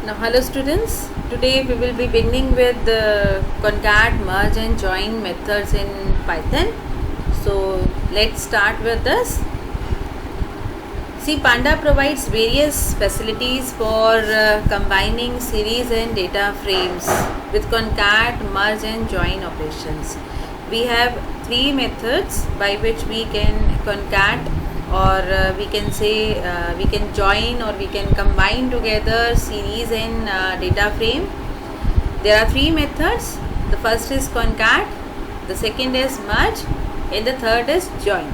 Now, hello students. Today we will be beginning with the concat, merge and join methods in Python. So, let's start with this. See, Panda provides various facilities for combining series and data frames with concat, merge and join operations. We have three methods by which we can concat, or we can say we can join or we can combine together series and data frame. There are three methods. The first is concat, the second is merge, and the third is join.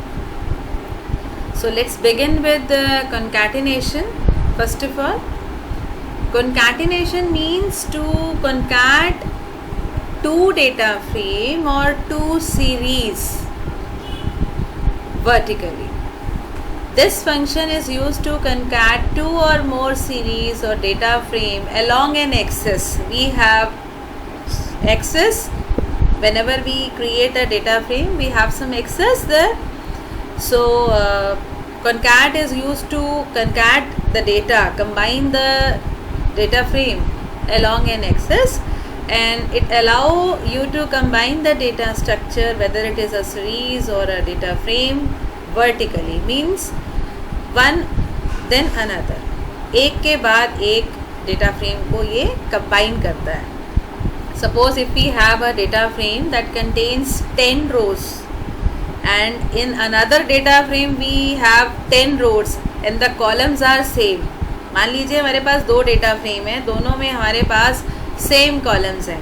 So let's begin with the concatenation. First of all, concatenation means to concat two data frame or two series vertically. This function is used to concat two or more series or data frame along an axis. We have axis. Whenever we create a data frame, we have some axis there. So concat is used to concat the data, combine the data frame along an axis, and it allow you to combine the data structure, whether it is a series or a data frame, vertically. Means one then another, एक के बाद एक data frame को ये combine करता है. Suppose if we have a data frame that contains 10 rows and in another data frame we have 10 rows and the columns are same. मान लीजिए हमारे पास दो डेटा फ्रेम है, दोनों में हमारे पास सेम कॉलम्स हैं.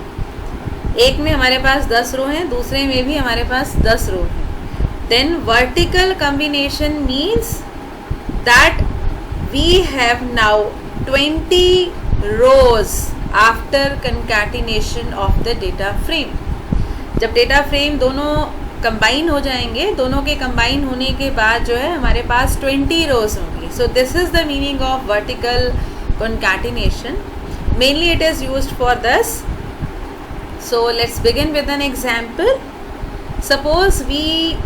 एक में हमारे पास 10 रो हैं, दूसरे में भी हमारे पास 10 रो हैं. Then vertical combination means that we have now 20 rows after concatenation of the data frame. जब डेटा फ्रेम दोनों कंबाइन हो जाएंगे, दोनों के कंबाइन होने के बाद जो है हमारे पास 20 रोज होंगी. सो this is the meaning of vertical concatenation. Mainly it is used for this. So let's begin with an example. Suppose we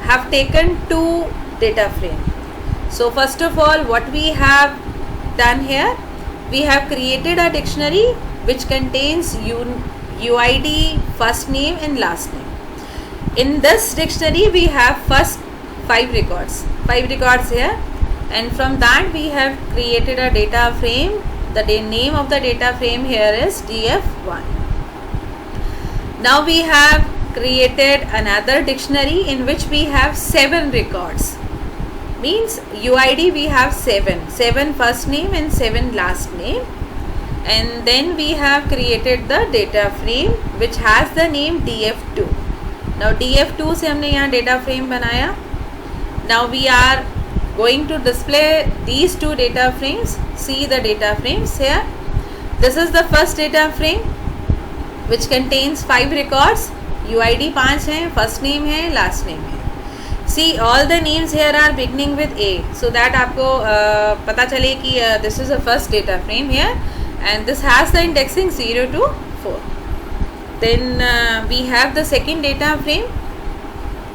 have taken two data frame. So first of all, what we have done here, we have created a dictionary which contains UID, first name and last name. In this dictionary we have first 5 records here, and from that we have created a data frame. The name of the data frame here is df1. Now we have created another dictionary in which we have 7 records. Means UID we have 7 first name and 7 last name, and then we have created the data frame which has the name df2. Now df2 से हमने यहाँ data frame बनाया. Now we are going to display these two data frames. See the data frames here. This is the first data frame which contains 5 records. UID 5 है, first name है, last name है. See, all the names here are beginning with A, so that आपको पता चले कि this is the first data frame here, and this has the indexing 0 to 4. Then we have the second data frame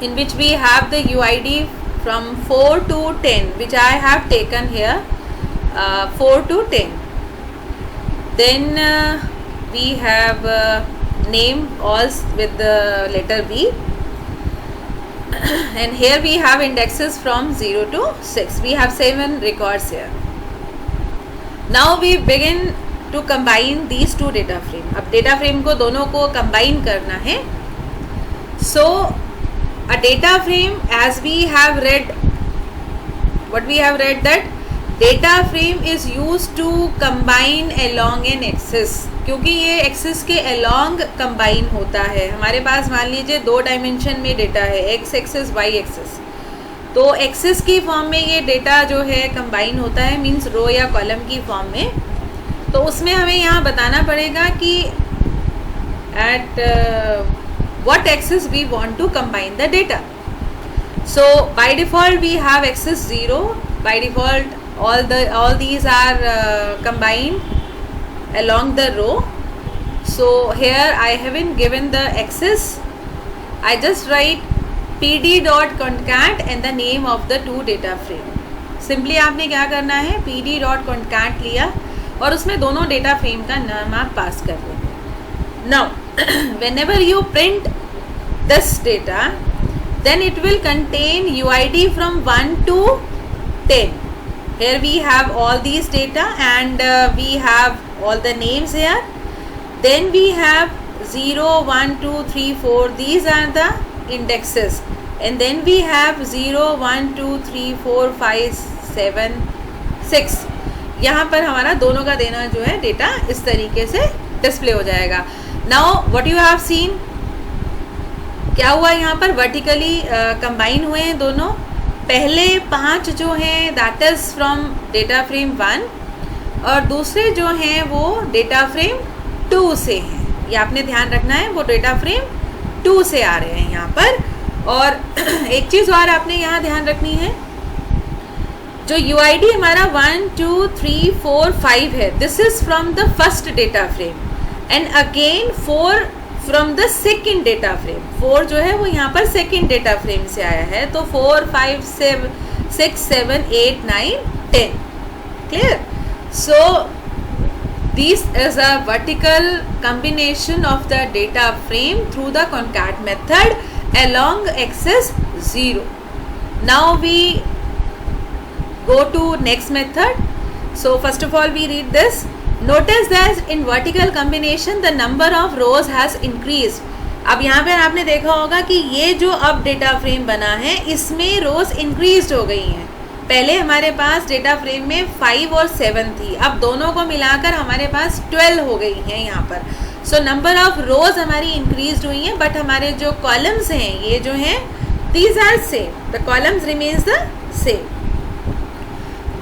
in which we have the UID from 4 to 10, which I have taken here, 4 to 10. Then we have name all with the letter B. And here we have indexes from 0 to 6. We have 7 records here. Now we begin to combine these two data frame. अब data frame को दोनों को combine करना है. So a data frame, as we have read, what we have read, that data frame is used to combine along an axis. क्योंकि ये axis के along combine होता है. हमारे पास मान लीजिए 2 डायमेंशन में डेटा है, एक्स एक्सिस वाई एक्सिस. तो एक्सिस की फॉर्म में ये डेटा जो है कंबाइन होता है, मींस रो या कॉलम की फॉर्म में. तो उसमें हमें यहाँ बताना पड़ेगा कि at what axis we want to combine the data. So by default we have axis 0. By default all these are combined along the row. So here I haven't given the axis. I just write pd.concat and the name of the two data frame. Simply आपने क्या करना है, pd.concat लिया, और उसमें दोनों data frame का नाम आप पास कर देंगे। Now whenever you print this data, then it will contain UID from 1 to 10. Here we have all these data and we have all the names here. Then we have 0, 1, 2, 3, 4. These are the indexes. And then we have 0, 1, 2, 3, 4, 5, 7, 6. यहाँ पर हमारा दोनों का देना जो है data इस तरीके से डिस्प्ले हो जाएगा। Now what you have seen, क्या हुआ यहाँ पर वर्टिकली कंबाइन हुए हैं दोनों। पहले 5 जो हैं that is from data frame 1 और दूसरे जो हैं वो डेटा फ्रेम 2 से हैं। ये आपने ध्यान रखना है, वो डेटा फ्रेम 2 से आ रहे हैं यहाँ पर। और एक चीज़ और आपने यहाँ ध्यान रखनी है, जो UID हमारा 1, 2, 3, 4, 5 है, this is from the first data frame and again 4 from the second data frame. 4 जो है वो यहाँ पर सेकेंड डेटा फ्रेम से आया है, तो 4, 5, 6, 7, 8, 9, 10। Clear? So this is a vertical combination of the data frame through the concat method along axis 0. Now we go to next method. So first of all we read this. Notice that in vertical combination the number of rows has increased. अब यहाँ पर आपने देखा होगा कि ये जो अब डेटा फ्रेम बना है इसमें रोज इंक्रीज हो गई हैं। पहले हमारे पास डेटा फ्रेम में 5 और 7 थी, अब दोनों को मिलाकर हमारे पास 12 हो गई हैं यहाँ पर। सो नंबर ऑफ रोज हमारी इंक्रीज हुई हैं, बट हमारे जो कॉलम्स हैं ये जो हैं these are same, the columns remains the same.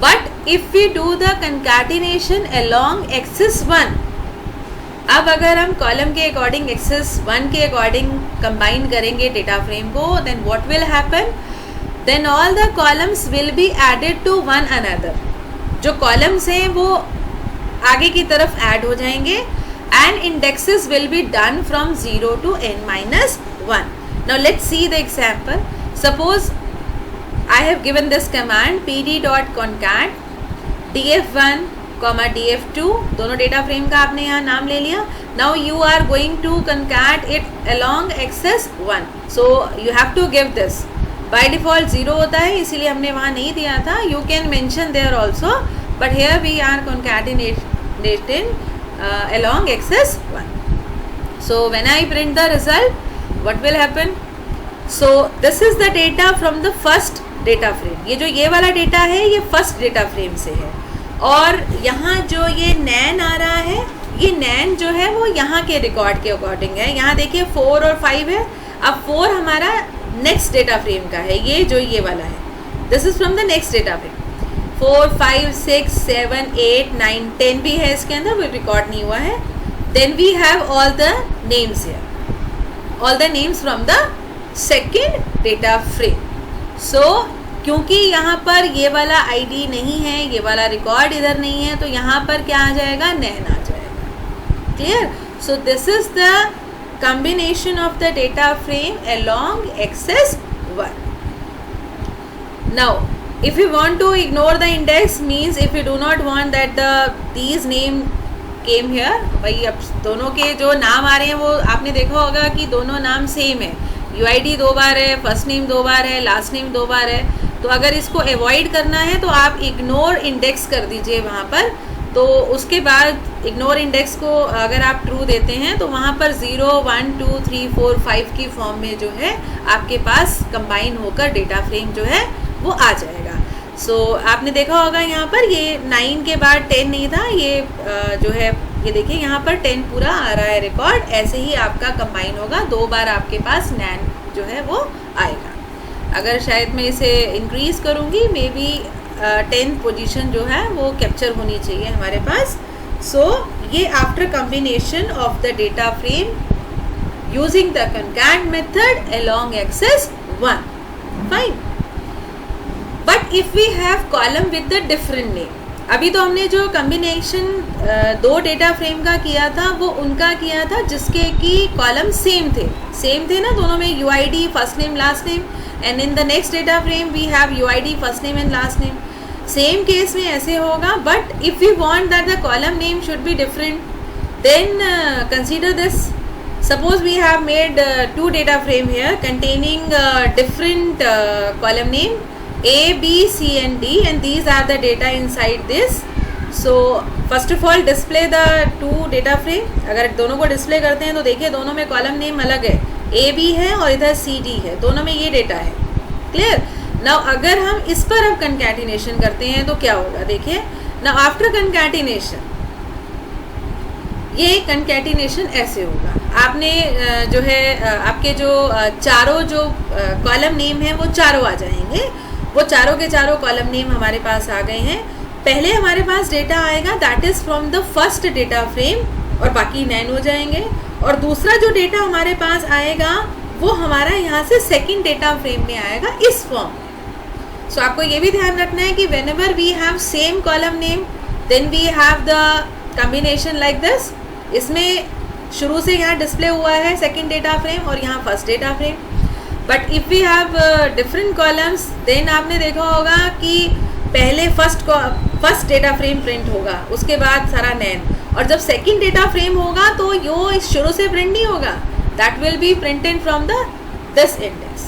But if we do the concatenation along axis 1, अब अगर हम कॉलम के अकॉर्डिंग एक्सिस 1 के अकॉर्डिंग कंबाइन करेंगे डेटा फ्रेम को, then what will happen, then all the columns will be added to one another. जो columns हैं वो आगे की तरफ add हो जाएंगे and indexes will be done from 0 to n-1. Now let's see the example. Suppose I have given this command pd.concat df1, df2, दोनों data frame का आपने यहाँ नाम ले लिया। Now you are going to concat it along axis 1. So you have to give this. By default 0 होता है इसीलिए हमने वहाँ नहीं दिया था, you can mention there also, but here we are concatenating along axis 1. So when I print the result, what will happen? So this is the data from the first data frame. ये जो ये वाला data है ये first data frame से है, और यहाँ जो ये नैन आ रहा है ये नैन जो है वो यहाँ के रिकॉर्ड के अकॉर्डिंग है। यहाँ देखिए 4 और 5 है, अब 4 हमारा नेक्स्ट डेटा फ्रेम का है, ये जो ये वाला है this is from the next data frame. 4, 5, 6, 7, 8, 9, 10 भी है इसके अंदर, वो रिकॉर्ड नहीं हुआ है। Then we have all the names here, all the names from the second data frame. So क्योंकि यहाँ पर ये वाला आईडी नहीं है, ये वाला रिकॉर्ड इधर नहीं है, तो यहाँ पर क्या आ जाएगा, नैन आ जाएगा। Clear? So this is the combination of the data frame along axis 1. Now if you want to ignore the index, means if you do not want that these name came here, भाई अब दोनों के जो नाम आ रहे हैं वो आपने देखा होगा कि दोनों नाम सेम है, UID 2 बार है, फर्स्ट नेम 2 बार है, लास्ट नेम 2 बार है। तो अगर इसको अवॉइड करना है तो आप इग्नोर इंडेक्स कर दीजिए वहाँ पर, तो उसके बाद इग्नोर इंडेक्स को अगर आप ट्रू देते हैं तो वहाँ पर 0, 1, 2, 3, 4, 5 की फॉर्म में जो है आपके पास कंबाइन होकर डेटा फ्रेम जो है वो आ जाएगा। सो आपने देखा होगा यहाँ पर ये 9 के बाद 10 नहीं था, ये जो है ये देखिए यहाँ पर 10 पूरा आ रहा है रिकॉर्ड। ऐसे ही आपका कंबाइन होगा, 2 बार आपके पास नैन जो है वो आएगा। अगर शायद मैं इसे इंक्रीज़ करूँगी, मे बी 10th पोजीशन जो है वो कैप्चर होनी चाहिए हमारे पास। सो ये after combination of the data frame using the concat method along axis 1. Fine. But if we have column with the different name, अभी तो हमने जो कॉम्बिनेशन 2 डेटा फ्रेम का किया था वो उनका किया था जिसके कि कॉलम सेम थे ना, दोनों में UID first name last name, and in the next data frame we have UID first name and last name. Same case में ऐसे होगा, but if we want that the column name should be different, then consider this. Suppose we have made two data frame here containing different column name A, B, C and D, and these are the data inside this. So first of all display the two data frame. अगर दोनों को display करते हैं तो देखिए दोनों में column name अलग है, A B है और इधर C D है, दोनों में ये डेटा है. क्लियर. नाउ अगर हम इस पर अब कंकैटिनेशन करते हैं तो क्या होगा, देखिए. नाउ आफ्टर कंकैटिनेशन ये कंकैटिनेशन ऐसे होगा. आपने जो है आपके जो चारों जो कॉलम नेम है वो चारों आ जाएंगे. वो चारों के चारों कॉलम नेम हमारे पास आ गए हैं. पहले हमारे पास डेटा आएगा that is from the first data frame और बाकी 9 हो जाएंगे. और दूसरा जो डेटा हमारे पास आएगा वो हमारा यहाँ से सेकेंड डेटा फ्रेम में आएगा इस फॉर्म में. सो आपको ये भी ध्यान रखना है कि whenever we have same column name then we have the combination like this. इसमें शुरू से यहाँ डिस्प्ले हुआ है सेकंड डेटा फ्रेम और यहाँ first data frame. But if we have different columns then आपने देखा होगा कि पहले फर्स्ट डेटा फ्रेम प्रिंट होगा, उसके बाद सारा नैन, और जब सेकंड डेटा फ्रेम होगा तो यो शुरू से प्रिंट नहीं होगा, that will be printed from the this index.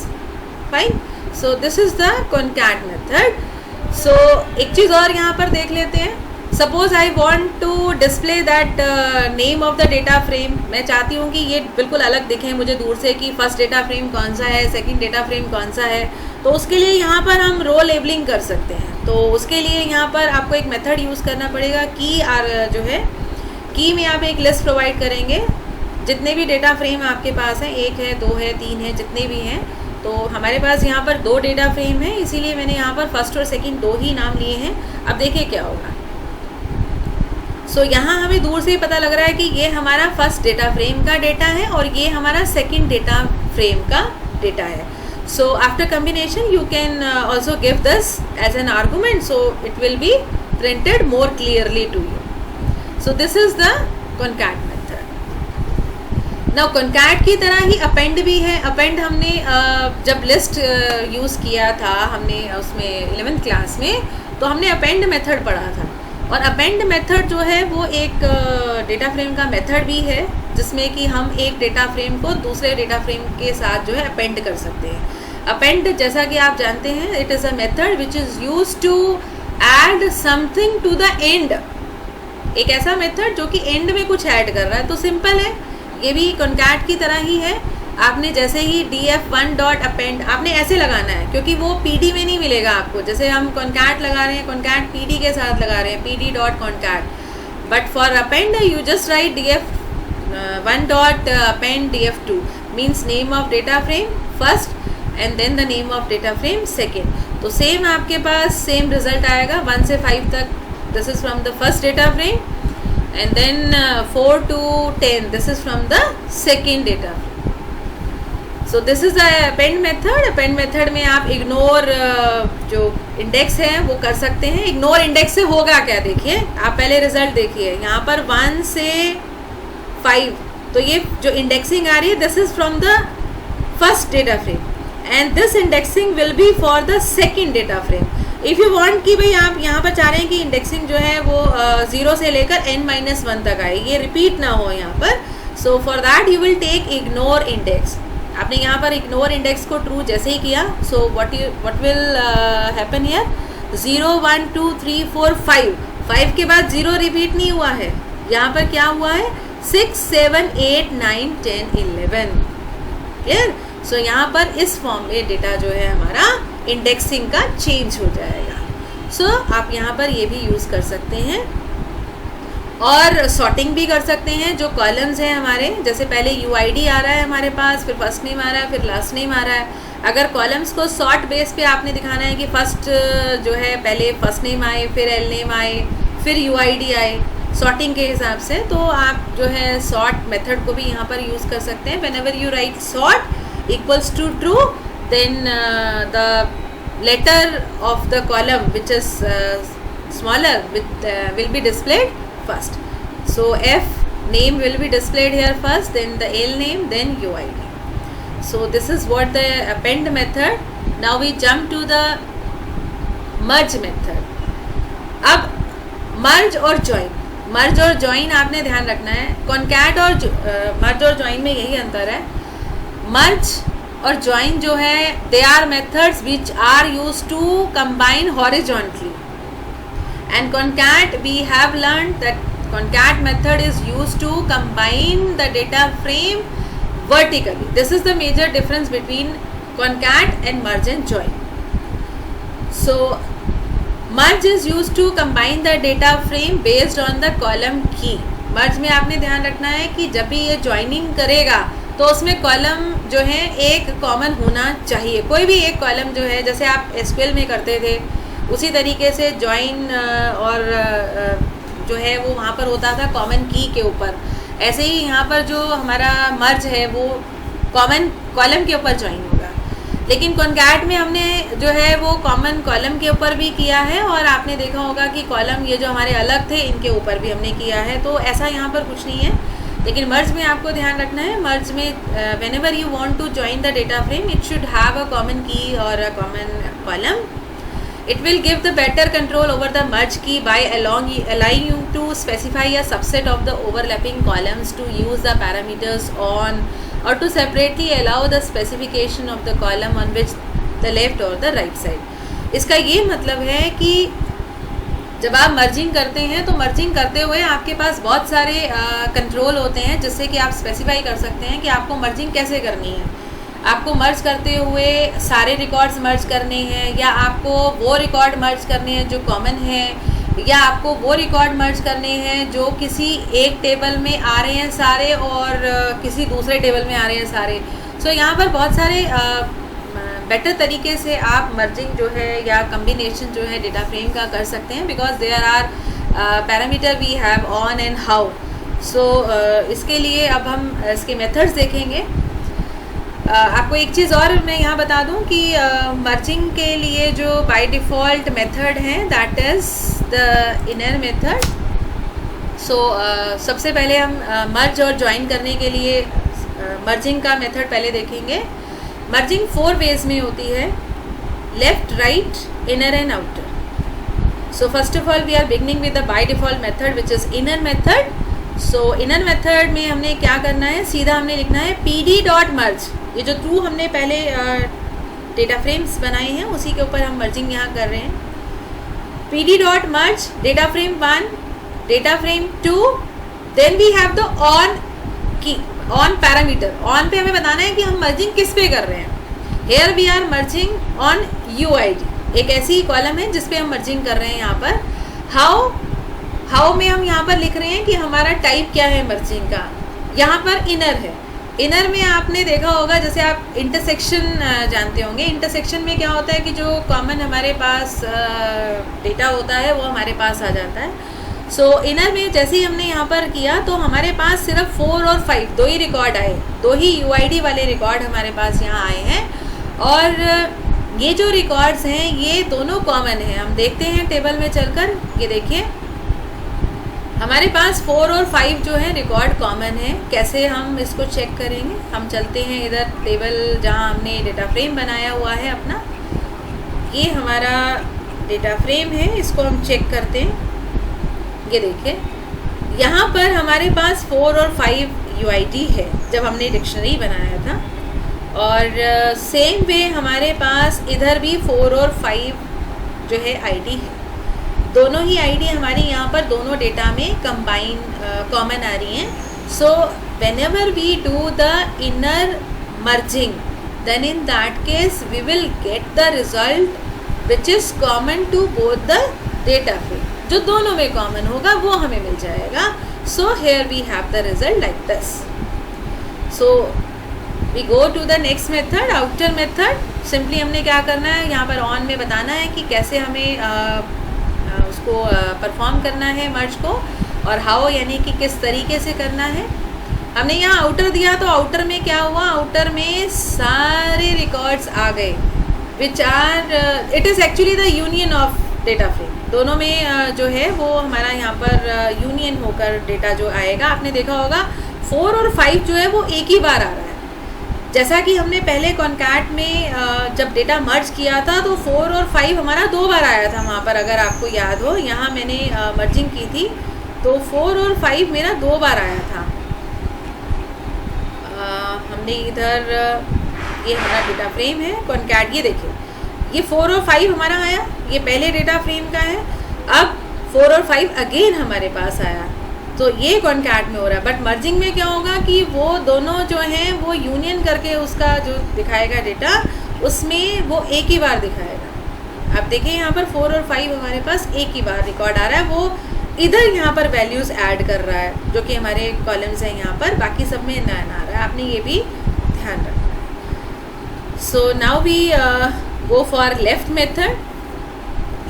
Fine. So this is the concat method. So एक चीज़ और यहाँ पर देख लेते हैं. Suppose I want to display that name of the data frame. मैं चाहती हूँ कि ये बिल्कुल अलग दिखे मुझे दूर से कि फर्स्ट डेटा फ्रेम कौन सा है, सेकंड डेटा फ्रेम कौन सा है. तो उसके लिए यहाँ पर हम रो लेबलिंग कर सकते हैं. तो उसके लिए यहाँ पर आपको एक मेथड यूज़ करना पड़ेगा. की जो है की में आप एक लिस्ट प्रोवाइड करेंगे जितने भी डेटा फ्रेम आपके पास हैं, 1 है 2 है 3 है जितने भी हैं. तो हमारे पास यहाँ पर 2 डेटा फ्रेम है, इसीलिए मैंने यहाँ पर फर्स्ट और सेकंड 2 ही नाम लिए हैं. अब देखिए क्या होगा. सो यहाँ हमें दूर से ही पता लग रहा है कि ये हमारा फर्स्ट डेटा फ्रेम का डेटा है और ये हमारा सेकंड डेटा फ्रेम का डेटा है. So after combination you can also give this as an argument, so it will be printed more clearly to you. So this is the concat method. Now concat की तरह ही append भी है. Append हमने जब list use किया था हमने उसमें 11th क्लास में, तो हमने अपेंड मेथड पढ़ा था. और अपेंड मेथड जो है वो एक डेटा फ्रेम का मेथड भी है जिसमें कि हम एक डेटा फ्रेम को दूसरे डेटा फ्रेम के साथ जो है अपेंड कर सकते हैं. अपेंड जैसा कि आप जानते हैं it is a method which is use to add something to the end. एक ऐसा मेथड जो कि एंड में कुछ ऐड कर रहा है. तो सिंपल है, ये भी कॉन्कैट की तरह ही है. आपने जैसे ही df1 डॉट अपेंड आपने ऐसे लगाना है क्योंकि वो pd में नहीं मिलेगा आपको. जैसे हम कॉन्कैट लगा रहे हैं, कॉन्कैट pd के साथ लगा रहे हैं, pd dot concat. But for append you just write df1 dot append df2 means name of data frame first and then the name of data frame second. तो सेम आपके पास सेम रिजल्ट आएगा 1 से 5 तक. This is from the first data frame and then 4 to 10 this is from the second data frame. So this is the append method. Append method में आप ignore जो index है वो कर सकते हैं. इग्नोर इंडेक्स से होगा क्या, देखिए आप पहले रिजल्ट देखिए. यहाँ पर 1 से 5 तो ये जो इंडेक्सिंग आ रही है this is from the first data frame and this indexing will be for the second data frame. If you want कि भाई आप यहाँ पर चाह रहे हैं कि इंडेक्सिंग जो है वो 0 से लेकर n-1 तक आए, ये रिपीट ना हो यहाँ पर. So for that you will take ignore index. आपने यहाँ पर इग्नोर इंडेक्स को ट्रू जैसे ही किया, so what will happen here 0 1 2 3 4 5 के बाद 0 रिपीट नहीं हुआ है. यहाँ पर क्या हुआ है 6 7 8 9 10 11. क्लियर. सो यहाँ पर इस फॉर्म में डेटा जो है हमारा इंडेक्सिंग का चेंज हो जाएगा. सो आप यहाँ पर ये भी यूज़ कर सकते हैं और सॉर्टिंग भी कर सकते हैं. जो कॉलम्स हैं हमारे, जैसे पहले UID आ रहा है हमारे पास, फिर फर्स्ट नेम आ रहा है, फिर लास्ट नेम आ रहा है. अगर कॉलम्स को सॉर्ट बेस पे आपने दिखाना है कि फर्स्ट जो है पहले फर्स्ट नेम आए, फिर एल नेम आए, फिर UID आए सॉर्टिंग के हिसाब से, तो आप जो है सॉर्ट मेथड को भी यहाँ पर यूज़ कर सकते हैं. Whenever you write sort equals to true then the letter of the column which is smaller will be displayed first. So F name will be displayed here first, then the L name, then UID. So this is what the append method. Now we jump to the merge method. अब मर्ज और join आपने ध्यान रखना है। Concat और मर्ज और join में यही अंतर है। मर्ज और ज्वाइन जो है they are methods which are use to combine horizontally, and concat we have learn that concat method is used to combine the data frame vertically. This is the major difference between concat and merge and join. So merge is used to combine the data frame based on the column key. merge में आपने ध्यान रखना है कि जब भी ये joining करेगा तो उसमें कॉलम जो है एक कॉमन होना चाहिए। कोई भी एक कॉलम जो है, जैसे आप SQL में करते थे उसी तरीके से ज्वाइन और जो है वो वहाँ पर होता था कॉमन की के ऊपर, ऐसे ही यहाँ पर जो हमारा मर्ज है वो कॉमन कॉलम के ऊपर ज्वाइन होगा। लेकिन कॉन्कैट में हमने जो है वो कॉमन कॉलम के ऊपर भी किया है, और आपने देखा होगा कि कॉलम ये जो हमारे अलग थे इनके ऊपर भी हमने किया है, तो ऐसा यहाँ पर कुछ नहीं है। लेकिन मर्ज में आपको ध्यान रखना है, मर्ज में whenever you want to join the data frame it should have a common key और a common column. It will give the better control over the merge key by allowing you to specify a subset of the overlapping columns to use the parameters on, or to separately allow the specification of the column on which the left or the right side. इसका ये मतलब है कि जब आप merging करते हैं तो मर्जिंग करते हुए आपके पास बहुत सारे कंट्रोल होते हैं जिससे कि आप स्पेसिफाई कर सकते हैं कि आपको मर्जिंग कैसे करनी है। आपको मर्ज करते हुए सारे रिकॉर्ड्स मर्ज करने हैं, या आपको वो रिकॉर्ड मर्ज करने हैं जो कॉमन है, या आपको वो रिकॉर्ड मर्ज करने हैं जो किसी एक टेबल में आ रहे हैं सारे और किसी दूसरे टेबल में आ रहे हैं सारे। सो यहाँ पर बहुत सारे बेटर तरीके से आप मर्जिंग जो है या कम्बिनेशन जो है डेटा फ्रेम का कर सकते हैं, because there are parameter we have on and how. So इसके लिए अब हम इसके मेथड्स देखेंगे। आपको एक चीज़ और मैं यहाँ बता दूँ कि मर्जिंग के लिए जो बाय डिफ़ॉल्ट मेथड है that is the inner method. So सबसे पहले हम मर्ज और ज्वाइन करने के लिए मर्जिंग का मेथड पहले देखेंगे। मर्जिंग 4 वेज में होती है, left, right, inner and outer. So first of all we are beginning with the by default method which is inner method. So inner method में हमने क्या करना है, सीधा हमने लिखना है pd.merge। ये जो थ्रू हमने पहले डेटा फ्रेम्स बनाए हैं उसी के ऊपर हम मर्जिंग यहाँ कर रहे हैं। pd.merge data frame 1, data frame 2, then we have the on key, on parameter. On पे हमें बताना है कि हम मर्जिंग किस पे कर रहे हैं। Here we are merging on UID, एक ऐसी कॉलम है जिस पे हम मर्जिंग कर रहे हैं। यहाँ पर हाउ में हम यहाँ पर लिख रहे हैं कि हमारा टाइप क्या है मर्जिंग का। यहाँ पर इनर है। इनर में आपने देखा होगा, जैसे आप इंटरसेक्शन जानते होंगे, इंटरसेक्शन में क्या होता है कि जो कॉमन हमारे पास डेटा होता है वो हमारे पास आ जाता है। सो इनर में जैसे ही हमने यहाँ पर किया तो हमारे पास सिर्फ 4 और 5 दो ही रिकॉर्ड आए, 2 ही UID वाले रिकॉर्ड हमारे पास यहाँ आए हैं, और ये जो रिकॉर्ड्स हैं ये दोनों कॉमन हैं। हम देखते हैं टेबल में चलकर, ये देखिए हमारे पास 4 और 5 जो है रिकॉर्ड कॉमन है। कैसे हम इसको चेक करेंगे, हम चलते हैं इधर टेबल जहाँ हमने डेटा फ्रेम बनाया हुआ है अपना। ये हमारा डेटा फ्रेम है, इसको हम चेक करते हैं। ये देखिए यहाँ पर हमारे पास 4 और 5 UID है जब हमने डिक्शनरी बनाया था, और सेम वे हमारे पास इधर भी 4 और 5 जो है ID है। दोनों ही ID हमारी यहाँ पर दोनों डेटा में कंबाइन कॉमन आ रही हैं। So whenever we do the inner merging then in that case we will get the result which is common to both the data frame. जो दोनों में कॉमन होगा वो हमें मिल जाएगा। So here we have the result like this. So we go to the next method, outer method. Simply हमने क्या करना है, यहाँ पर ऑन में बताना है कि कैसे हमें उसको परफॉर्म करना है मर्ज को, और हाउ यानी कि किस तरीके से करना है। हमने यहाँ आउटर दिया तो आउटर में क्या हुआ, आउटर में सारे रिकॉर्ड्स आ गए which are, it is actually the union of data frame. दोनों में जो है वो हमारा यहाँ पर यूनियन होकर डेटा जो आएगा। आपने देखा होगा 4 और 5 जो है वो एक ही बार आ रहा है। जैसा कि हमने पहले कॉन्कैट में जब डेटा मर्ज किया था तो 4 और 5 हमारा 2 बार आया था वहाँ पर, अगर आपको याद हो। यहाँ मैंने मर्जिंग की थी तो 4 और 5 मेरा 2 बार आया था। हमने इधर ये हमारा डेटा फ्रेम है कॉन्कैट, ये देखिए ये 4 और 5 हमारा आया, ये पहले डेटा फ्रेम का है। अब 4 और 5 अगेन हमारे पास आया, तो ये कॉन्कैट में हो रहा है। बट मर्जिंग में क्या होगा कि वो दोनों जो हैं वो यूनियन करके उसका जो दिखाएगा डेटा, उसमें वो एक ही बार दिखाएगा। आप देखिए यहाँ पर 4 और 5 हमारे पास एक ही बार रिकॉर्ड आ रहा है, वो इधर यहाँ पर वैल्यूज़ ऐड कर रहा है जो कि हमारे कॉलम्स हैं यहाँ पर, बाकी सब में नया आ रहा है। आपने ये भी ध्यान रखना है। So now we go for left method.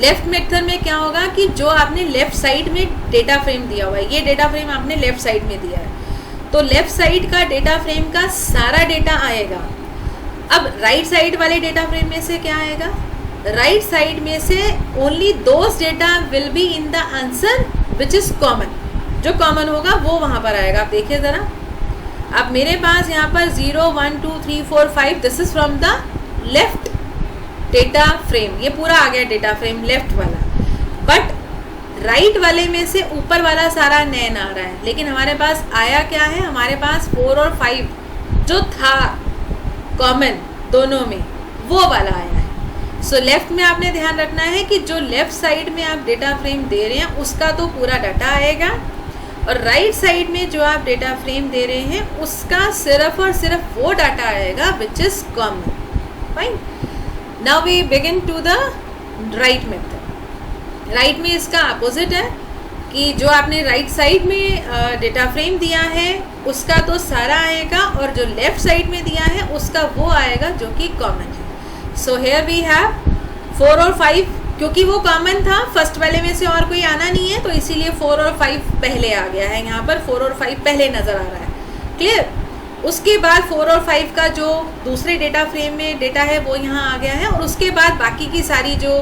Left method में क्या होगा कि जो आपने लेफ्ट साइड में डेटा फ्रेम दिया हुआ है, ये डेटा फ्रेम आपने लेफ्ट साइड में दिया है, तो लेफ्ट साइड का डेटा फ्रेम का सारा डेटा आएगा। अब राइट साइड वाले डेटा फ्रेम में से क्या आएगा? राइट साइड में से only those data will be in the answer which is common. जो कॉमन होगा वो वहाँ पर आएगा। आप देखिए ज़रा, अब मेरे पास यहाँ पर 0 1 2 3 4 5 this is from the left data frame, ये पूरा आ गया डेटा फ्रेम लेफ्ट वाला। बट राइट वाले में से ऊपर वाला सारा नैन आ रहा है, लेकिन हमारे पास आया क्या है? हमारे पास 4 और 5 जो था कॉमन दोनों में, वो वाला आया है। सो लेफ्ट में आपने ध्यान रखना है कि जो लेफ्ट साइड में आप डेटा फ्रेम दे रहे हैं उसका तो पूरा डाटा आएगा, और राइट साइड में जो आप डेटा फ्रेम दे रहे हैं उसका सिर्फ और सिर्फ वो डाटा आएगा which is common. Fine, now we begin to the right method. Right में इसका अपोजिट है कि जो आपने राइट साइड में डेटा फ्रेम दिया है उसका तो सारा आएगा, और जो लेफ्ट साइड में दिया है उसका वो आएगा जो कि कॉमन है। सो हेयर वी हैव 4 और 5, क्योंकि वो कॉमन था, फर्स्ट वाले में से और कोई आना नहीं है, तो इसीलिए 4 और 5 पहले आ गया है। यहाँ पर 4 और 5 पहले नज़र आ रहा है। क्लियर? उसके बाद 4 और 5 का जो दूसरे डेटा फ्रेम में डेटा है वो यहाँ आ गया है, और उसके बाद बाकी की सारी जो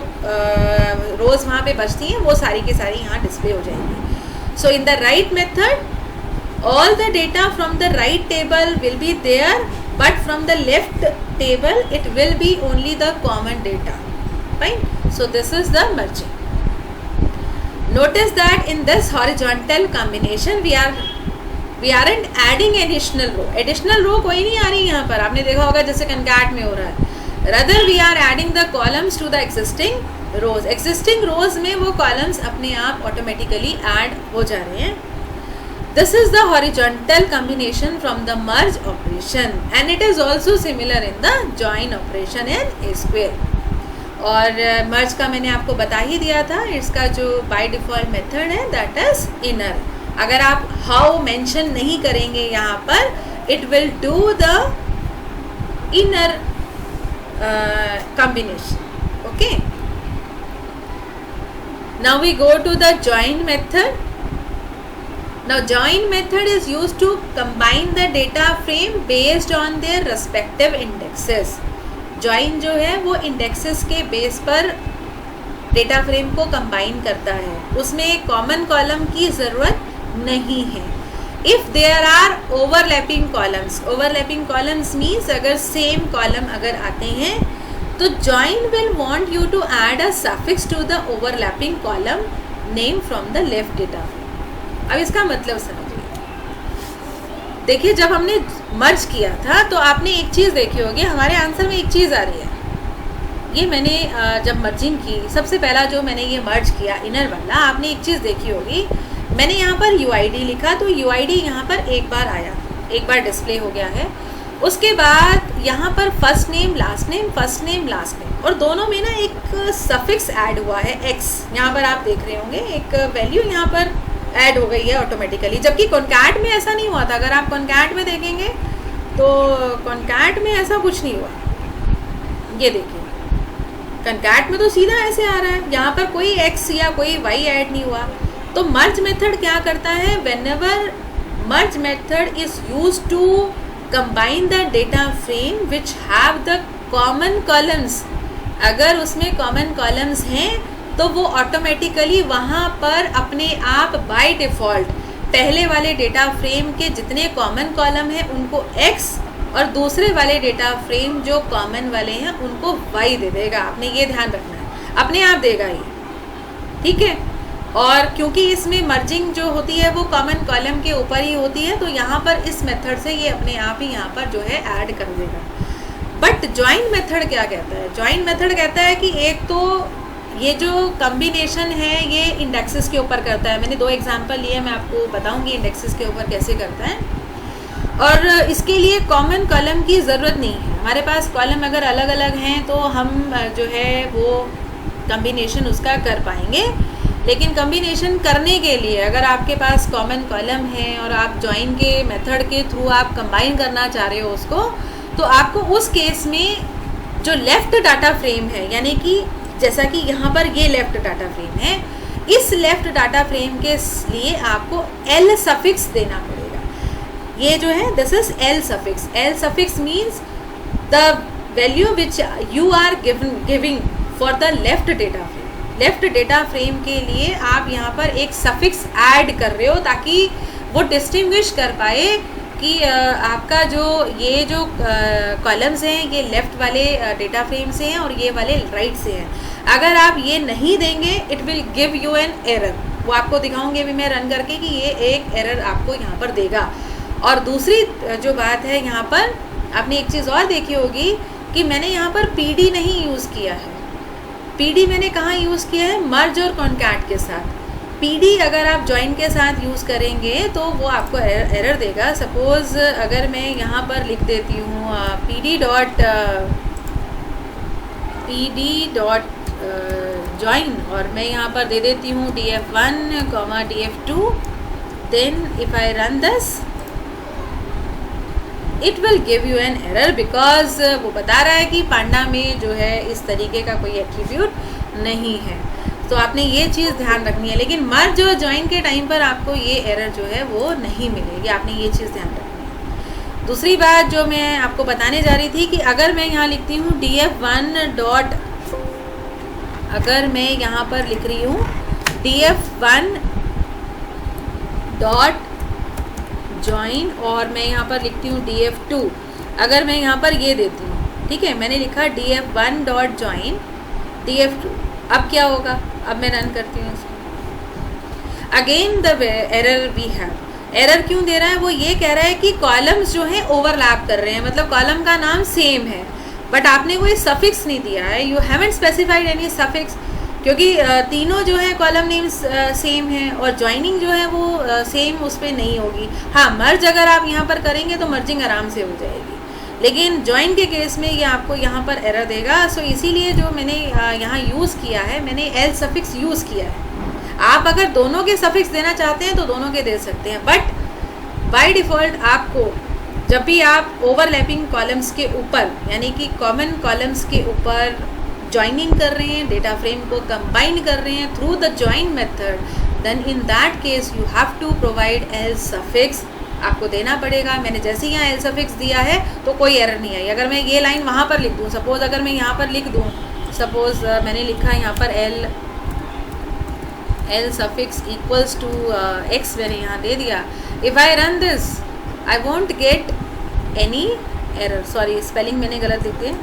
रोज़ वहाँ पे बचती हैं वो सारी की सारी यहाँ डिस्प्ले हो जाएंगी। So in the right method all the data from the right table will be there, but from the left table it will be only the common data. Fine, so this is the merging. Notice that in this horizontal combination we aren't adding additional row. Additional row कोई नहीं आ रही यहाँ पर, आपने देखा होगा जैसे concat में हो रहा है। Rather we are adding the columns to the existing rows. Existing rows में वो columns अपने आप automatically add हो जा रहे हैं। This is the horizontal combination from the merge operation and it is also similar in the join operation in A square. और merge का मैंने आपको बता ही दिया था, इसका जो by default method है that is inner। अगर आप how mention नहीं करेंगे यहाँ पर, it will do the inner combination. Okay. Now we go to the join method. Now join method is used to combine the data frame based on their respective indexes. Join जो है वो indexes के base पर data frame को combine करता है, उसमें common column की ज़रूरत नहीं है। If there are overlapping columns means अगर सेम कॉलम अगर आते हैं तो join will want you to add a suffix to the overlapping column name from the left data frame. अब इसका मतलब समझिए। देखिए जब हमने मर्ज किया था तो आपने एक चीज़ देखी होगी, हमारे आंसर में एक चीज़ आ रही है। ये मैंने जब मर्जिंग की सबसे पहला जो मैंने ये मर्ज किया इनर वाला, आपने एक चीज़ देखी होगी, मैंने यहाँ पर UID लिखा तो UID यहाँ पर एक बार आया, एक बार डिस्प्ले हो गया है। उसके बाद यहाँ पर first name last name, first name last name, और दोनों में ना एक सफिक्स ऐड हुआ है x, यहाँ पर आप देख रहे होंगे एक वैल्यू यहाँ पर ऐड हो गई है ऑटोमेटिकली, जबकि कॉन्कैट में ऐसा नहीं हुआ था। अगर आप कॉन्कैट में देखेंगे तो कॉन्कैट में ऐसा कुछ नहीं हुआ। ये देखिए कॉन्कैट में तो सीधा ऐसे आ रहा है, यहाँ पर कोई x या कोई y ऐड नहीं हुआ। तो मर्ज मेथड क्या करता है? Whenever merge method is used to combine the data frame which have the common columns, अगर उसमें कॉमन कॉलम्स हैं तो वो ऑटोमेटिकली वहाँ पर अपने आप बाय डिफ़ॉल्ट पहले वाले डेटा फ्रेम के जितने कॉमन कॉलम हैं उनको x और दूसरे वाले डेटा फ्रेम जो कॉमन वाले हैं उनको y दे देगा। आपने ये ध्यान रखना है, अपने आप देगा ये, ठीक है। और क्योंकि इसमें मर्जिंग जो होती है वो कॉमन कॉलम के ऊपर ही होती है, तो यहाँ पर इस मेथड से ये अपने आप ही यहाँ पर जो है ऐड कर देगा। बट जॉइन मेथड क्या कहता है? जॉइन मेथड कहता है कि एक तो ये जो कम्बिनेशन है ये इंडेक्सेस के ऊपर करता है। मैंने 2 एग्जांपल लिए, मैं आपको बताऊंगी इंडेक्सेस के ऊपर कैसे करता है। और इसके लिए कॉमन कॉलम की ज़रूरत नहीं है। हमारे पास कॉलम अगर अलग अलग हैं तो हम जो है वो कम्बिनेशन उसका कर पाएंगे, लेकिन कम्बिनेशन करने के लिए अगर आपके पास कॉमन कॉलम है और आप जॉइन के मेथड के थ्रू आप कंबाइन करना चाह रहे हो उसको, तो आपको उस केस में जो लेफ़्ट डाटा फ्रेम है, यानी कि जैसा कि यहाँ पर ये लेफ़्ट डाटा फ्रेम है, इस लेफ़्ट डाटा फ्रेम के लिए आपको एल सफिक्स देना पड़ेगा। ये जो है this is L suffix. L suffix means the value which you are giving for the left data frame. Left data frame के लिए आप यहाँ पर एक सफिक्स ऐड कर रहे हो ताकि वो डिस्टिंग्विश कर पाए कि आपका जो ये जो कॉलम्स हैं ये लेफ़्ट वाले डेटा फ्रेम से हैं और ये वाले राइट से हैं। अगर आप ये नहीं देंगे it will give you an error. वो आपको दिखाऊंगी अभी मैं रन करके कि ये एक एरर आपको यहाँ पर देगा। और दूसरी जो बात है, यहाँ पर आपने एक चीज़ और देखी होगी कि मैंने यहाँ पर पीडी नहीं यूज़ किया है। पीडी मैंने कहाँ यूज़ किया है? मर्ज और कॉन्कैट के साथ। पीडी अगर आप जॉइन के साथ यूज़ करेंगे तो वो आपको एरर देगा। सपोज़ अगर मैं यहाँ पर लिख देती हूँ पीडी डॉट जॉइन और मैं यहाँ पर दे देती हूँ df1, df2, then if I run this it will give you an error because वो बता रहा है कि पांडा में जो है इस तरीके का कोई एट्रीब्यूट नहीं है। तो आपने ये चीज़ ध्यान रखनी है, लेकिन मर्ज और जॉइन के टाइम पर आपको ये एरर जो है वो नहीं मिलेगी। आपने ये चीज़ ध्यान रखनी है। दूसरी बात जो मैं आपको बताने जा रही थी कि अगर मैं यहाँ लिखती हूँ df1 डॉट, अगर मैं यहाँ पर लिख रही हूँ df1 डॉट जॉइन और मैं यहाँ पर लिखती हूँ df2, अगर मैं यहाँ पर ये देती हूँ, ठीक है, मैंने लिखा df1 डॉट जॉइन df2, अब क्या होगा? अब मैं रन करती हूँ इसको। Again the error we have. Error क्यों दे रहा है? वो ये कह रहा है कि कॉलम्स जो हैं ओवरलैप कर रहे हैं, मतलब कॉलम का नाम सेम है बट आपने कोई सफिक्स नहीं दिया है। You haven't specified any suffix, क्योंकि तीनों जो है कॉलम नेम्स सेम हैं और जॉइनिंग जो है वो सेम उस पर नहीं होगी। हाँ, मर्ज अगर आप यहाँ पर करेंगे तो मर्जिंग आराम से हो जाएगी, लेकिन जॉइन के केस में ये आपको यहाँ पर एरर देगा। सो इसीलिए जो मैंने यहाँ यूज़ किया है, मैंने एल सफिक्स यूज़ किया है। आप अगर दोनों के सफिक्स देना चाहते हैं तो दोनों के दे सकते हैं, बट बाय डिफ़ॉल्ट आपको जब भी आप ओवरलैपिंग कॉलम्स के ऊपर यानी कि कॉमन कॉलम्स के ऊपर जॉइनिंग कर रहे हैं, डेटा फ्रेम को कंबाइन कर रहे हैं through the join method, then in that case you have to provide L suffix. आपको देना पड़ेगा। मैंने जैसे ही यहाँ एल सफिक्स दिया है तो कोई एरर नहीं आई। अगर मैं ये लाइन वहाँ पर लिख दूँ, सपोज़ अगर मैं यहाँ पर लिख दूँ, सपोज़ मैंने लिखा यहाँ पर L suffix equals to X, मैंने यहाँ दे दिया। If I run this I won't get any error. Sorry, spelling मैंने गलत लिख दिया।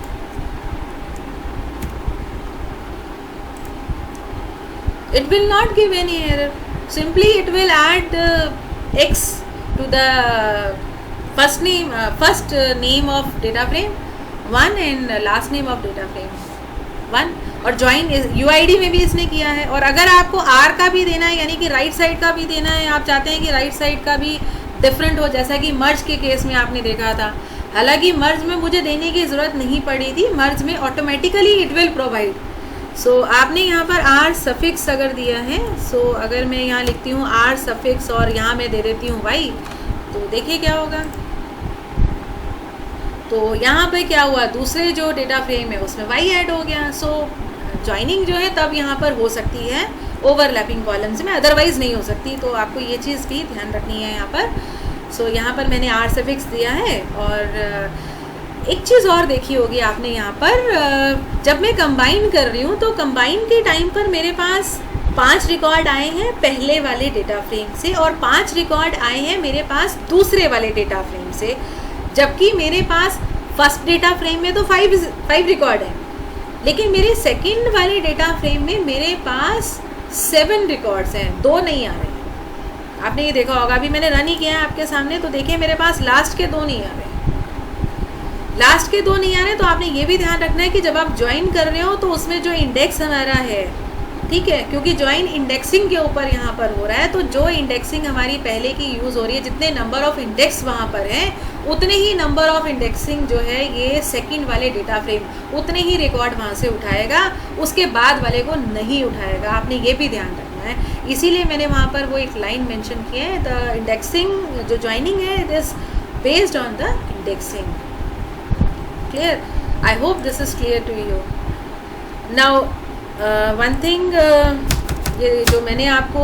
It will not give any error. Simply it will add x to the first name of data frame 1 and last name of data frame 1, और join UID में भी इसने किया है। और अगर आपको R का भी देना है, यानी कि राइट साइड का भी देना है, आप चाहते हैं कि राइट साइड का भी डिफरेंट हो, जैसा कि मर्ज के केस में आपने देखा था। हालांकि मर्ज में मुझे देने की ज़रूरत नहीं पड़ी थी, मर्ज में ऑटोमेटिकली इट विल प्रोवाइड। सो आपने यहाँ पर आर सफिक्स अगर दिया है, सो अगर मैं यहाँ लिखती हूँ आर सफिक्स और यहाँ मैं दे देती हूँ वाई, तो देखिए क्या होगा। तो यहाँ पे क्या हुआ, दूसरे जो डेटा फ्रेम है उसमें वाई ऐड हो गया। सो जॉइनिंग जो है तब यहाँ पर हो सकती है ओवरलैपिंग कॉलम्स में, अदरवाइज़ नहीं हो सकती। तो आपको ये चीज़ भी ध्यान रखनी है यहाँ पर। सो यहाँ पर मैंने आर सफिक्स दिया है। और एक चीज़ और देखी होगी आपने यहाँ पर, जब मैं कंबाइन कर रही हूँ तो कंबाइन के टाइम पर मेरे पास 5 रिकॉर्ड आए हैं पहले वाले डेटा फ्रेम से और 5 रिकॉर्ड आए हैं मेरे पास दूसरे वाले डेटा फ्रेम से। जबकि मेरे पास फर्स्ट डेटा फ्रेम में तो 5 रिकॉर्ड है, लेकिन मेरे सेकंड वाले डेटा फ्रेम में मेरे पास 7 रिकॉर्ड्स हैं, 2 नहीं आ रहे हैं। आपने ये देखा होगा, अभी मैंने रन ही किया है आपके सामने, तो देखिए मेरे पास लास्ट के 2 नहीं आ रहे, लास्ट के 2 नहीं आ रहे। तो आपने ये भी ध्यान रखना है कि जब आप ज्वाइन कर रहे हो तो उसमें जो इंडेक्स हमारा है, ठीक है, क्योंकि ज्वाइन इंडेक्सिंग के ऊपर यहाँ पर हो रहा है, तो जो इंडेक्सिंग हमारी पहले की यूज़ हो रही है, जितने नंबर ऑफ इंडेक्स वहाँ पर हैं उतने ही नंबर ऑफ इंडेक्सिंग जो है ये सेकंड वाले डेटा फ्रेम उतने ही रिकॉर्ड वहाँ से उठाएगा, उसके बाद वाले को नहीं उठाएगा। आपने ये भी ध्यान रखना है, इसीलिए मैंने वहाँ पर वो एक लाइन मेंशन की है, द इंडेक्सिंग जो ज्वाइनिंग है it is based on the indexing. Clear? I hope this is clear to you. Now one thing, ये जो मैंने आपको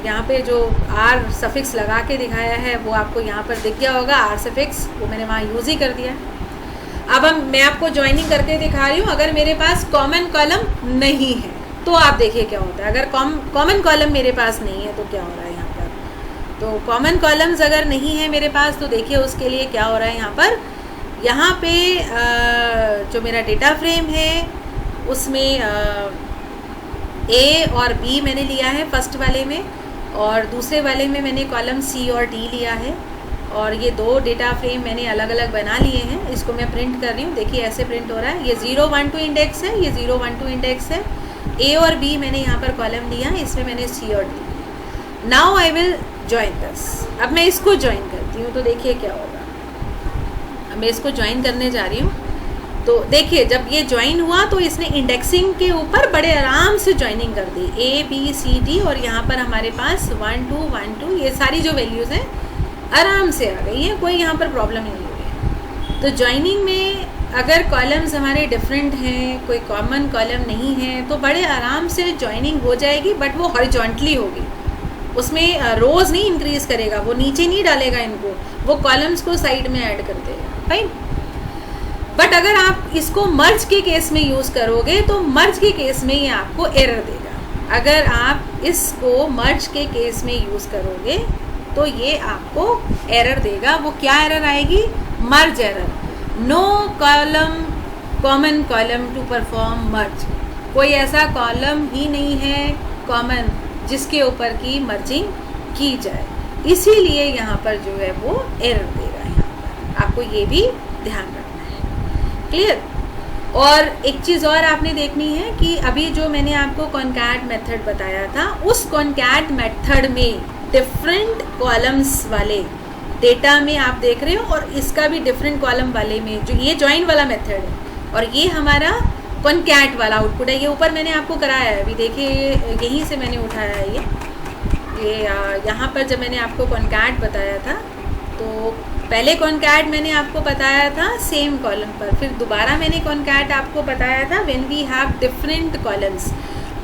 यहाँ पे जो आर सफिक्स लगा के दिखाया है वो आपको यहाँ पर दिख गया होगा, आर सफिक्स वो मैंने वहाँ यूज़ ही कर दिया। अब मैं आपको ज्वाइनिंग करके दिखा रही हूँ। अगर मेरे पास कॉमन कॉलम नहीं है तो आप देखिए क्या होता है। अगर कॉमन कॉलम मेरे पास नहीं है तो क्या हो रहा है यहाँ पर। तो कॉमन कॉलम्स अगर नहीं है मेरे पास तो देखिए उसके लिए क्या हो रहा है यहाँ पर। यहाँ पे जो मेरा डेटा फ्रेम है उसमें ए और बी मैंने लिया है फर्स्ट वाले में, और दूसरे वाले में मैंने कॉलम सी और डी लिया है, और ये 2 डेटा फ्रेम मैंने अलग अलग बना लिए हैं। इसको मैं प्रिंट कर रही हूँ, देखिए ऐसे प्रिंट हो रहा है। ये 0 1 2 इंडेक्स है, ये 0 1 2 इंडेक्स है। ए और बी मैंने यहाँ पर कॉलम लिया है, इसमें मैंने सी और D. Now I will join this. अब मैं इसको ज्वाइन करती हूँ तो देखिए क्या होगा। अब मैं इसको ज्वाइन करने जा रही हूँ तो देखिए जब ये ज्वाइन हुआ तो इसने इंडेक्सिंग के ऊपर बड़े आराम से ज्वाइनिंग कर दी, ए बी सी डी, और यहाँ पर हमारे पास 1 2 1 2 ये सारी जो वैल्यूज़ हैं आराम से आ गई हैं, कोई यहाँ पर प्रॉब्लम नहीं हो रही है। तो ज्वाइनिंग में अगर कॉलम्स हमारे डिफरेंट हैं, कोई कॉमन कॉलम नहीं है, तो बड़े आराम से ज्वाइनिंग हो जाएगी, बट वो हॉरिजॉन्टली होगी। उसमें रोज़ नहीं इंक्रीज़ करेगा, वो नीचे नहीं डालेगा इनको, वो कॉलम्स को साइड में ऐड कर देगा, फाइन। बट अगर आप इसको मर्ज के केस में यूज़ करोगे तो मर्ज के केस में ये आपको एरर देगा। अगर आप इसको मर्ज के केस में यूज़ करोगे तो ये आपको एरर देगा। वो क्या एरर आएगी? Merge error. No column common column to perform merge. कोई ऐसा कॉलम ही नहीं है कॉमन जिसके ऊपर की मर्जिंग की जाए, इसीलिए यहाँ पर जो है वो एरर देगा। यहाँ पर आपको ये भी ध्यान रखना है। क्लियर? और एक चीज़ और आपने देखनी है कि अभी जो मैंने आपको कॉन्कैट मेथड बताया था, उस कॉन्कैट मेथड में डिफरेंट कॉलम्स वाले डेटा में आप देख रहे हो, और इसका भी डिफरेंट कॉलम वाले में जो ये ज्वाइन वाला मेथड है, और ये हमारा कॉन्कैट वाला आउटपुट है। ये ऊपर मैंने आपको कराया है, अभी देखिए यहीं से मैंने उठाया है ये यहाँ पर जब मैंने आपको कॉन्कैट बताया था तो पहले कॉन्कैट मैंने आपको बताया था सेम कॉलम पर, फिर दोबारा मैंने कॉन्कैट आपको बताया था when we have different columns.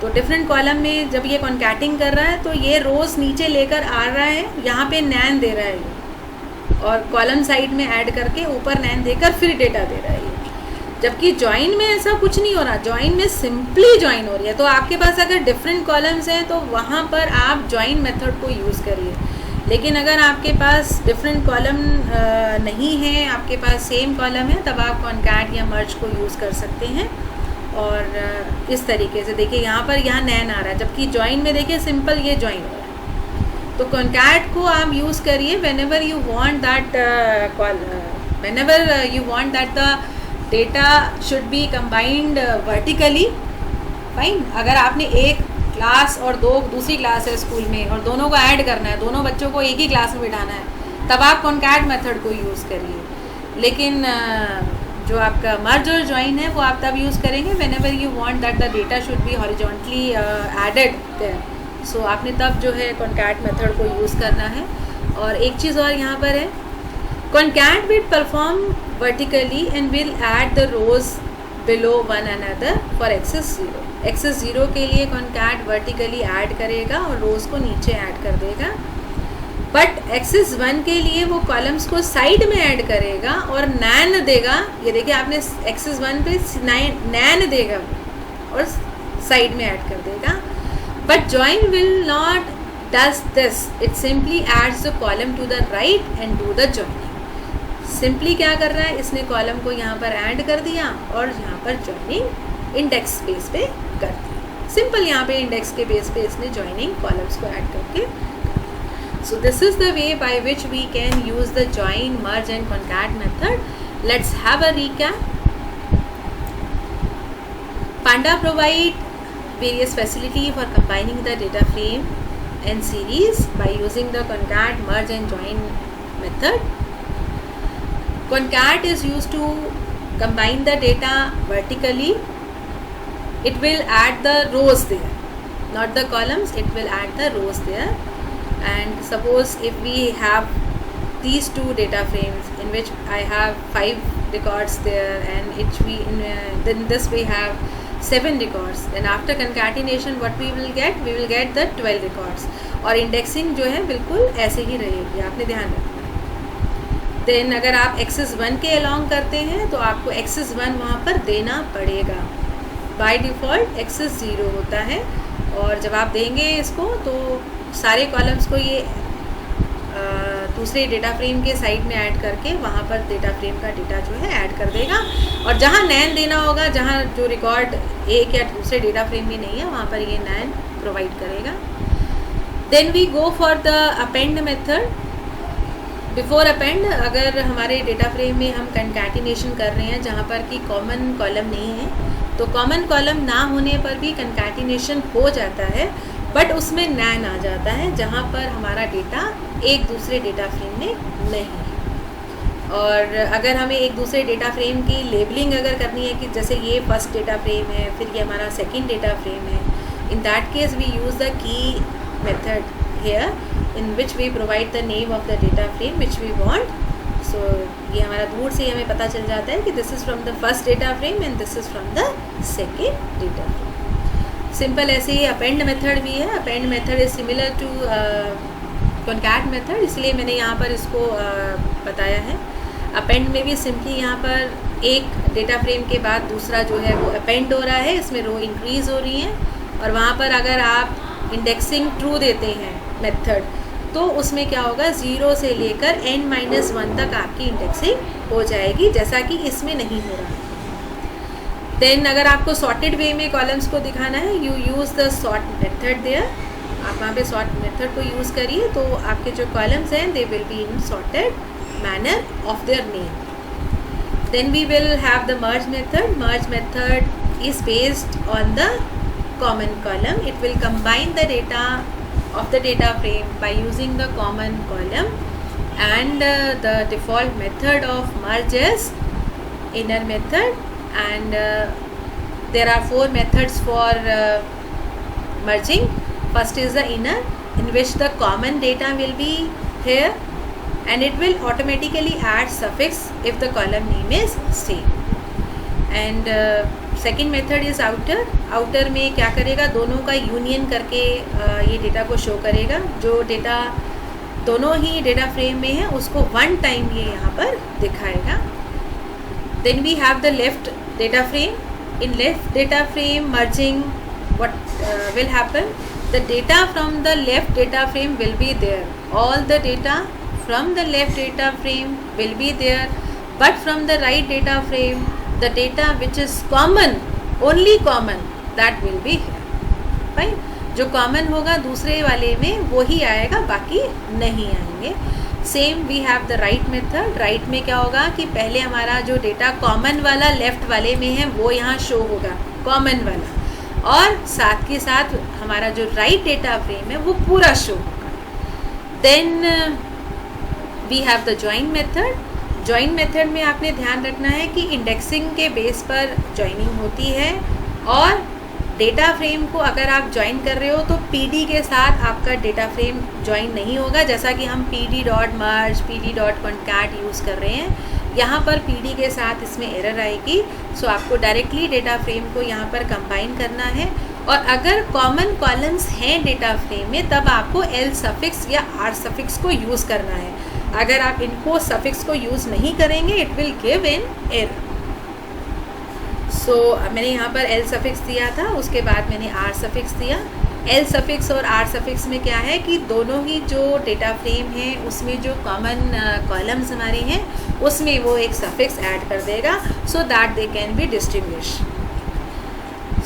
तो डिफरेंट कॉलम में जब ये कॉन्कैटिंग कर रहा है तो ये रोज़ नीचे लेकर आ रहा है, यहाँ पे नैन दे रहा है ये, और कॉलम साइड में ऐड करके ऊपर नैन देकर फिर डेटा दे रहा है ये। जबकि ज्वाइन में ऐसा कुछ नहीं हो रहा, ज्वाइन में सिंपली ज्वाइन हो रही है। तो आपके पास अगर डिफरेंट कॉलम्स हैं तो वहाँ पर आप ज्वाइन मेथड को यूज़ करिए। लेकिन अगर आपके पास डिफरेंट कॉलम नहीं है, आपके पास सेम कॉलम है, तब आप कॉन्कैट या मर्ज को यूज़ कर सकते हैं। और इस तरीके से देखिए यहाँ पर यहाँ नैन आ रहा है, जबकि ज्वाइन में देखिए सिंपल ये ज्वाइन हो रहा है। तो कॉन्कैट को आप यूज़ करिए whenever you want that the data should B combined vertically, fine. अगर आपने एक क्लास और दो दूसरी क्लास है स्कूल में और दोनों को ऐड करना है, दोनों बच्चों को एक ही क्लास में बिठाना है, तब आप कॉन्कैट मेथड को यूज़ करिए। लेकिन जो आपका मर्ज और ज्वाइन है वो आप तब यूज़ करेंगे whenever you want that the data should be horizontally added there. So आपने तब जो है कॉन्कैट मेथड को यूज़ करना है। और एक चीज़ और यहाँ पर है, concat will perform vertically and will add the rows below one another for axis 0। axis 0 के लिए concat vertically ऐड करेगा और रोज़ को नीचे ऐड कर देगा, बट axis 1 के लिए वो कॉलम्स को साइड में ऐड करेगा और नैन देगा। ये देखिए आपने axis 1 पे नैन देगा और साइड में ऐड कर देगा। But join will not does this, it simply adds the column to the right and do the joining। Simply क्या कर रहा है, इसने कॉलम को यहाँ पर ऐड कर दिया और यहाँ पर जॉइनिंग इंडेक्स बेस पे कर दी। सिंपल यहाँ पे इंडेक्स के बेस पे इसने जॉइनिंग कॉलम्स को ऐड करके। So this is the way by which we can use the join, merge and concat method. Let's have a recap. Panda provide various facility for combining the data frame and series by using the concat, merge and join method. Concat is used to combine the data vertically. It will add the rows there, not the columns. It will add the rows there. And suppose if we have these two data frames in which I have 5 records there, and then this we have 7 records, then after concatenation what we will get the 12 records. और indexing जो है बिल्कुल ऐसे ही रहेगी, आपने ध्यान रखना है। देन अगर आप एक्सेस 1 के अलॉन्ग करते हैं तो आपको एक्सेस 1 वहाँ पर देना पड़ेगा। बाय डिफ़ॉल्ट एक्सेस 0 होता है, और जब आप देंगे इसको तो सारे कॉलम्स को ये दूसरे डेटा फ्रेम के साइड में ऐड करके वहाँ पर डेटा फ्रेम का डेटा जो है ऐड कर देगा। और जहाँ नैन देना होगा, जहाँ जो रिकॉर्ड एक या दूसरे डेटा फ्रेम में नहीं है, वहाँ पर ये नैन प्रोवाइड करेगा। Then we go for the append method. Before append, अगर हमारे डेटा फ्रेम में हम कंकैटिनेशन कर रहे हैं जहाँ पर कि कॉमन कॉलम नहीं है, तो कॉमन कॉलम ना होने पर भी कंकैटिनेशन हो जाता है, बट उसमें नैन आ जाता है जहाँ पर हमारा डेटा एक दूसरे डेटा फ्रेम में नहीं है। और अगर हमें एक दूसरे डेटा फ्रेम की लेबलिंग अगर करनी है कि जैसे ये फर्स्ट डेटा फ्रेम है, फिर ये हमारा सेकंड डेटा फ्रेम है, in that case we use the key method here in which we provide the name of the data frame which we want. So ये हमारा दूर से हमें पता चल जाता है कि this is from the first data frame and this is from the second data frame. Simple ऐसे ही अपेंड मेथड भी है। Append method is similar to concat method, इसलिए मैंने यहाँ पर इसको बताया है। अपेंड में भी सिंपली यहाँ पर एक डेटा फ्रेम के बाद दूसरा जो है वो अपेंड हो रहा है, इसमें रो इंक्रीज़ हो रही हैं, और वहाँ पर अगर आप इंडेक्सिंग ट्रू देते हैं मेथड तो उसमें क्या होगा, 0 से लेकर n-1 तक आपकी इंडेक्सिंग हो जाएगी, जैसा कि इसमें नहीं हो रहा है। देन अगर आपको सॉर्टेड वे में कॉलम्स को दिखाना है, you use the sort method there. आप वहाँ पे सॉर्ट मेथड को यूज़ करिए तो आपके जो कॉलम्स हैं they will be in sorted manner of their name. Then we will have the merge method. Merge method is based on the common column. It will combine the data of the data frame by using the common column, and the default method of merge is inner method, and there are 4 methods for merging. First is the inner, in which the common data will be here and it will automatically add suffix if the column name is same. And second method is outer. Outer में क्या करेगा, दोनों का union करके ये data को show करेगा। जो डेटा दोनों ही डेटा फ्रेम में है उसको वन टाइम ये यहाँ पर दिखाएगा। Then we have the left data frame. In left data frame merging what will happen, the data from the left data frame will be there. All the data from the left data frame will be there, but from the right data frame the data which is common, only common, that will be here. Fine. जो common होगा दूसरे वाले में वो ही आएगा, बाकी नहीं आएंगे। Same we have the right method. Right में क्या होगा कि पहले हमारा जो डेटा कॉमन वाला लेफ्ट वाले में है वो यहाँ शो होगा, कॉमन वाला, और साथ के साथ हमारा जो राइट डेटा फ्रेम है वो पूरा शो होगा। Then we have the join method. Join method में आपने ध्यान रखना है कि इंडेक्सिंग के बेस पर जॉइनिंग होती है, और डेटा फ्रेम को अगर आप जॉइन कर रहे हो तो पीडी के साथ आपका डेटा फ्रेम जॉइन नहीं होगा, जैसा कि हम pd.merge, pd.concat यूज़ कर रहे हैं। यहाँ पर pd के साथ इसमें एरर आएगी। सो आपको डायरेक्टली डेटा फ्रेम को यहाँ पर कंबाइन करना है, और अगर कॉमन कॉलम्स हैं डेटा फ्रेम में तब आपको l सफिक्स या r सफिक्स को यूज़ करना है। अगर आप इनको सफिक्स को यूज़ नहीं करेंगे it will give an error. So मैंने यहाँ पर l सफिक्स दिया था, उसके बाद मैंने r सफिक्स दिया। एल सफिक्स और आर सफिक्स में क्या है कि दोनों ही जो डेटा फ्रेम है उसमें जो कॉमन कॉलम्स हमारे हैं उसमें वो एक सफिक्स ऐड कर देगा so that they can be distinguish.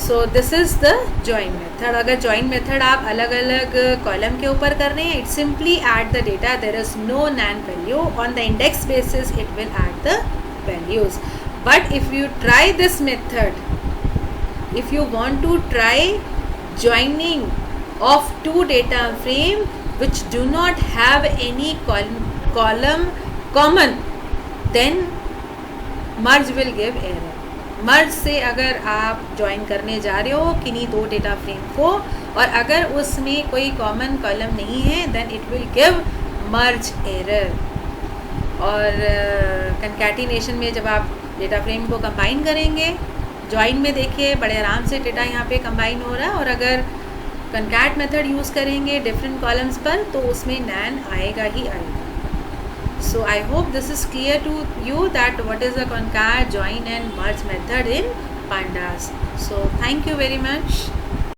So this is the join method. अगर जॉइन मेथड आप अलग अलग कॉलम के ऊपर कर रहे हैं, it simply add the data, there is no NaN value, on the index basis it will add the values. But if you try this method, if you want to try joining of two data frame which do not have any column common, then merge will give error. मर्ज से अगर आप join करने जा रहे हो किन्हीं दो data frame को और अगर उसमें कोई कॉमन कॉलम नहीं है then it will give merge error. और कंकैटिनेशन में जब आप डेटा फ्रेम को कंबाइन करेंगे, जॉइन में देखिए बड़े आराम से डेटा यहाँ पे कंबाइन हो रहा है, और अगर कंकैट मेथड यूज़ करेंगे डिफरेंट कॉलम्स पर तो उसमें नैन आएगा ही आएगा. So I hope this is clear to you that what is the concat, join and merge method in pandas. So thank you very much.